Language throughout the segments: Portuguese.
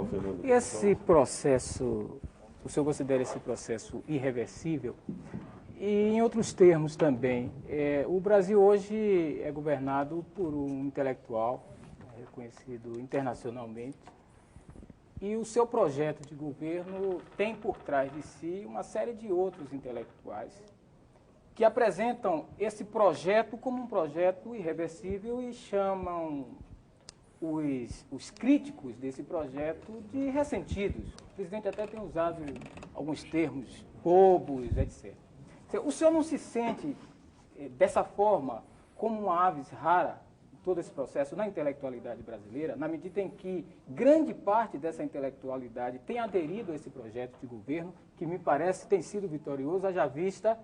Fernando? Esse processo, o senhor considera esse processo irreversível? E, em outros termos também, o Brasil hoje é governado por um intelectual reconhecido internacionalmente, e o seu projeto de governo tem por trás de si uma série de outros intelectuais que apresentam esse projeto como um projeto irreversível e chamam os críticos desse projeto de ressentidos. O presidente até tem usado alguns termos bobos, etc. O senhor não se sente dessa forma como uma aves rara em todo esse processo na intelectualidade brasileira, na medida em que grande parte dessa intelectualidade tem aderido a esse projeto de governo, que me parece tem sido vitorioso, haja vista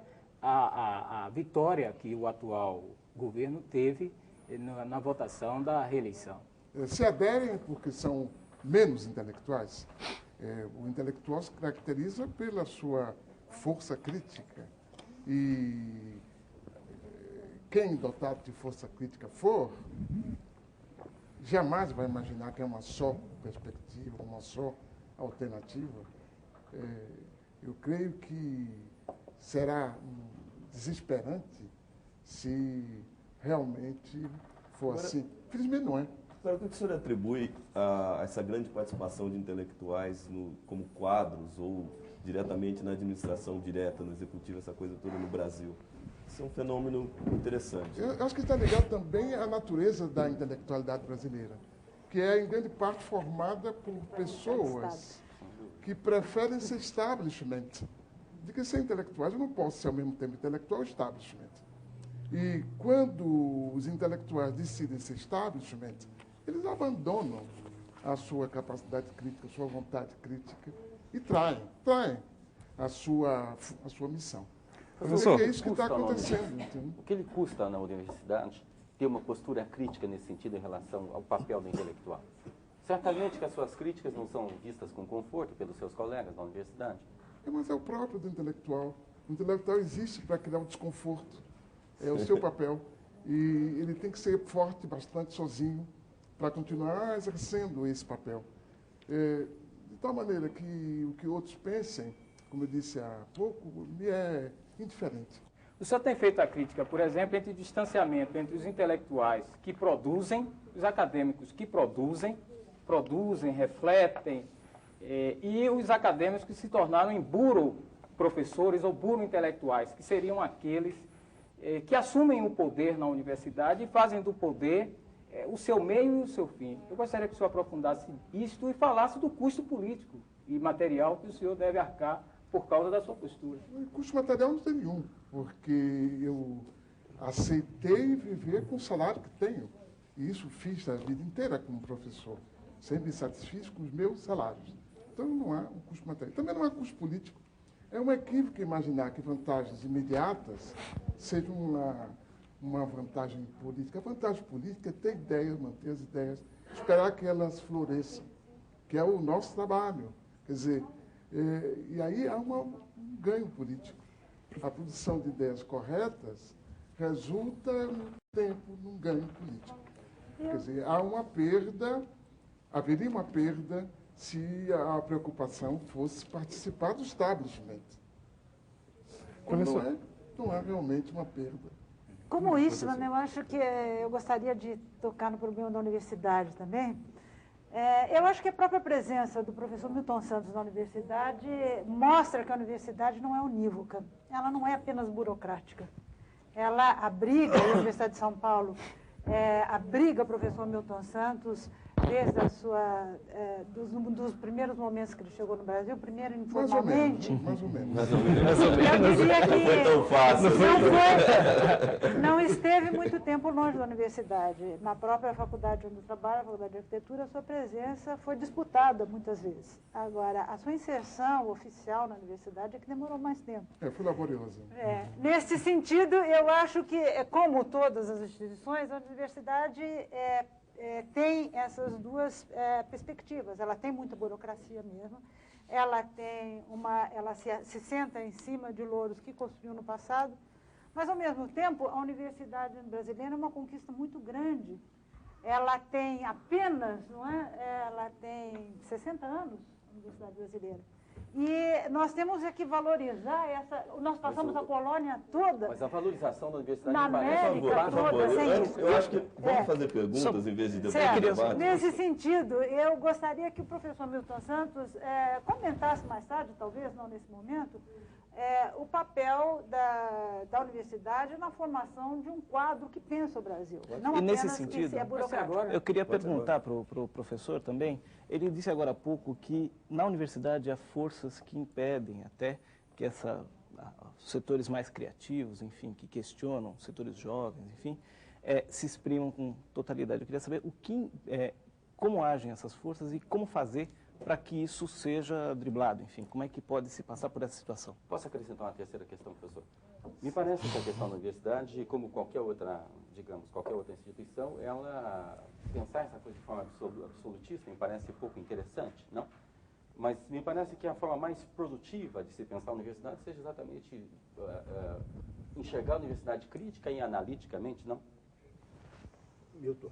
a vitória que o atual governo teve na votação da reeleição? Se aderem porque são menos intelectuais. O intelectual se caracteriza pela sua força crítica. E quem dotado de força crítica for, jamais vai imaginar que é uma só perspectiva, uma só alternativa. Eu creio que será desesperante se realmente for assim. Infelizmente não é. Agora, o que o senhor atribui a essa grande participação de intelectuais como quadros ou diretamente na administração direta, no executivo, essa coisa toda no Brasil? Isso é um fenômeno interessante. Eu acho que está ligado também à natureza da intelectualidade brasileira, que é em grande parte formada por pessoas que preferem ser establishment. De que ser intelectuais, eu não posso ser ao mesmo tempo intelectual e establishment. E quando os intelectuais decidem ser establishment, eles abandonam a sua capacidade crítica, a sua vontade crítica e traem a sua missão. Professor, é isso que está acontecendo. O que lhe custa na universidade ter uma postura crítica nesse sentido em relação ao papel do intelectual? Certamente que as suas críticas não são vistas com conforto pelos seus colegas na universidade. Mas é o próprio do intelectual. O intelectual existe para criar um desconforto. É o seu papel. E ele tem que ser forte bastante sozinho para continuar exercendo esse papel. De tal maneira que o que outros pensem, como eu disse há pouco, me é indiferente. O senhor tem feito a crítica, por exemplo, entre o distanciamento entre os intelectuais que produzem, os acadêmicos que produzem, refletem, e os acadêmicos que se tornaram em professores ou intelectuais, que seriam aqueles que assumem o poder na universidade e fazem do poder o seu meio e o seu fim. Eu gostaria que o senhor aprofundasse isto e falasse do custo político e material que o senhor deve arcar por causa da sua postura. O custo material não tem nenhum, porque eu aceitei viver com o salário que tenho. E isso fiz a vida inteira como professor. Sempre satisfiz com os meus salários. Então não há um custo material. Também não há custo político. É um equívoco imaginar que vantagens imediatas sejam uma vantagem política. A vantagem política é ter ideias, manter as ideias, esperar que elas floresçam, que é o nosso trabalho. Quer dizer, e aí há um ganho político. A produção de ideias corretas resulta, no tempo, num ganho político. Quer dizer, haveria uma perda se a preocupação fosse participar do establishment. Não é realmente uma perda. Como isso, eu acho que eu gostaria de tocar no problema da universidade também. Eu acho que a própria presença do professor Milton Santos na universidade mostra que a universidade não é unívoca. Ela não é apenas burocrática. Ela abriga, a Universidade de São Paulo abriga o professor Milton Santos desde dos primeiros momentos que ele chegou no Brasil, primeiro informalmente. Mais ou menos. Eu dizia que não foi tão fácil. Não esteve muito tempo longe da universidade. Na própria faculdade onde eu trabalho, a Faculdade de Arquitetura, a sua presença foi disputada muitas vezes. Agora, a sua inserção oficial na universidade é que demorou mais tempo. Foi laboriosa. Nesse sentido, eu acho que, como todas as instituições, a universidade tem essas duas perspectivas. Ela tem muita burocracia mesmo, ela se senta em cima de louros que construiu no passado, mas, ao mesmo tempo, a universidade brasileira é uma conquista muito grande ela tem apenas, não é? Ela tem 60 anos, a Universidade Brasileira. E nós temos que valorizar essa... Nós passamos a colônia toda... Mas a valorização da universidade... Na América toda, eu acho que vamos fazer perguntas em vez de debate. Nesse sentido, eu gostaria que o professor Milton Santos comentasse mais tarde, talvez não nesse momento, o papel da universidade na formação de um quadro que pensa o Brasil. Não e apenas nesse sentido, que é burocrático. eu queria perguntar para o professor também, ele disse agora há pouco que na universidade há forças que impedem até que os setores mais criativos, enfim, que questionam, setores jovens, enfim, se exprimam com totalidade. Eu queria saber como agem essas forças e como fazer para que isso seja driblado, enfim, como é que pode se passar por essa situação? Posso acrescentar uma terceira questão, professor? Me parece que a questão da universidade, como qualquer outra, digamos, qualquer outra instituição, ela pensar essa coisa de forma absolutista me parece pouco interessante, não? Mas me parece que a forma mais produtiva de se pensar a universidade seja exatamente enxergar a universidade crítica e analiticamente, não? Milton.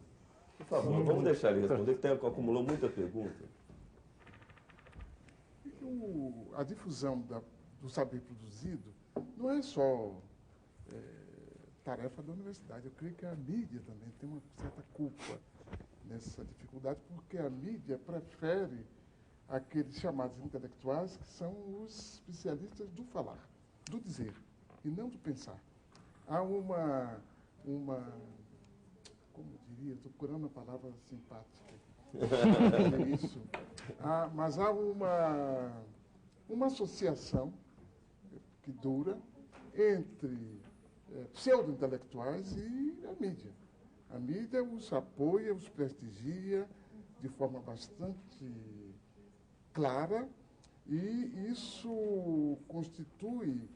Por favor, vamos deixar ele responder, que acumulou muita pergunta. A difusão do saber produzido não é só tarefa da universidade. Eu creio que a mídia também tem uma certa culpa nessa dificuldade, porque a mídia prefere aqueles chamados intelectuais que são os especialistas do falar, do dizer, e não do pensar. Há como diria, estou procurando uma palavra simpática. É isso. Mas há uma associação que dura entre pseudo-intelectuais e a mídia. A mídia os apoia, os prestigia de forma bastante clara, e isso constitui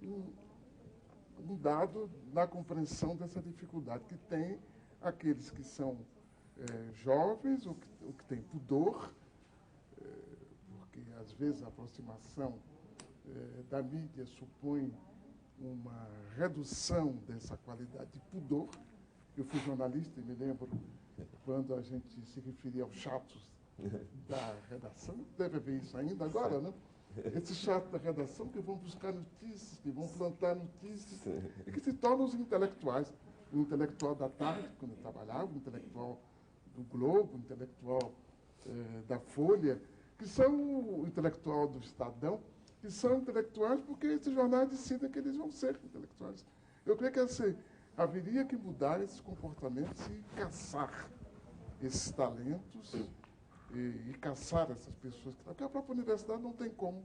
um dado na compreensão dessa dificuldade que tem aqueles que são jovens, ou que têm pudor, porque às vezes a aproximação da mídia supõe uma redução dessa qualidade de pudor. Eu fui jornalista e me lembro quando a gente se referia aos chatos da redação, deve haver isso ainda agora, né? Esses chatos da redação que vão buscar notícias, que vão plantar notícias, e que se tornam os intelectuais. O intelectual da tarde, quando eu trabalhava, o intelectual do Globo, o intelectual da Folha, que são o intelectual do Estadão, que são intelectuais porque esses jornais decidem que eles vão ser intelectuais. Eu creio que haveria que mudar esses comportamentos e caçar esses talentos e caçar essas pessoas, porque a própria universidade não tem como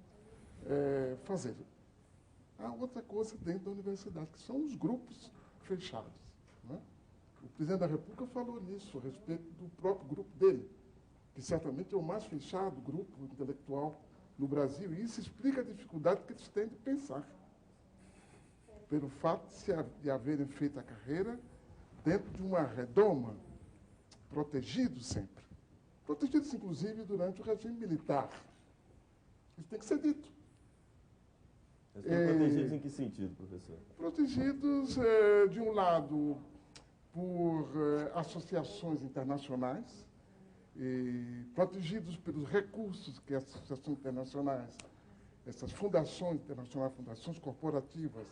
fazer. Há outra coisa dentro da universidade, que são os grupos fechados. Né? O presidente da República falou nisso, a respeito do próprio grupo dele, que certamente é o mais fechado grupo intelectual no Brasil, e isso explica a dificuldade que eles têm de pensar, pelo fato de haverem feito a carreira dentro de uma redoma, protegidos sempre. Protegidos, inclusive, durante o regime militar. Isso tem que ser dito. Protegidos em que sentido, professor? Protegidos, de um lado, por associações internacionais, protegidos pelos recursos que as associações internacionais, essas fundações internacionais, fundações corporativas,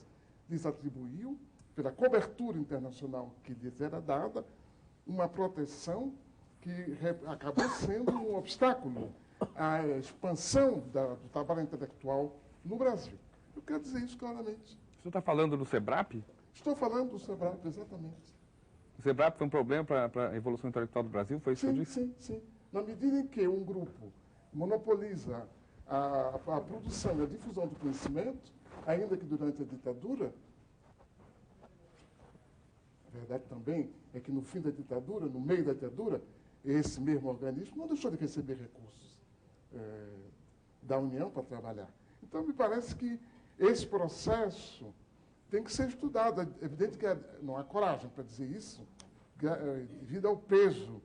lhes atribuíam, pela cobertura internacional que lhes era dada, uma proteção que acabou sendo um obstáculo à expansão do trabalho intelectual no Brasil. Eu quero dizer isso claramente. O senhor está falando do SEBRAP? Estou falando do SEBRAP, exatamente. O SEBRAP foi um problema para a evolução intelectual do Brasil? Foi isso que eu disse? Sim, sim. Na medida em que um grupo monopoliza a produção e a difusão do conhecimento, ainda que durante a ditadura, a verdade também é que no fim da ditadura, no meio da ditadura, esse mesmo organismo não deixou de receber recursos da União para trabalhar. Então, me parece que esse processo tem que ser estudado. É evidente que não há coragem para dizer isso, devido ao peso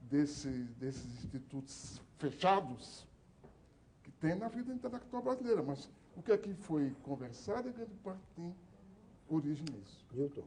desses institutos fechados que tem na vida intelectual brasileira. Mas o que aqui foi conversado, em grande parte, tem origem nisso. Milton.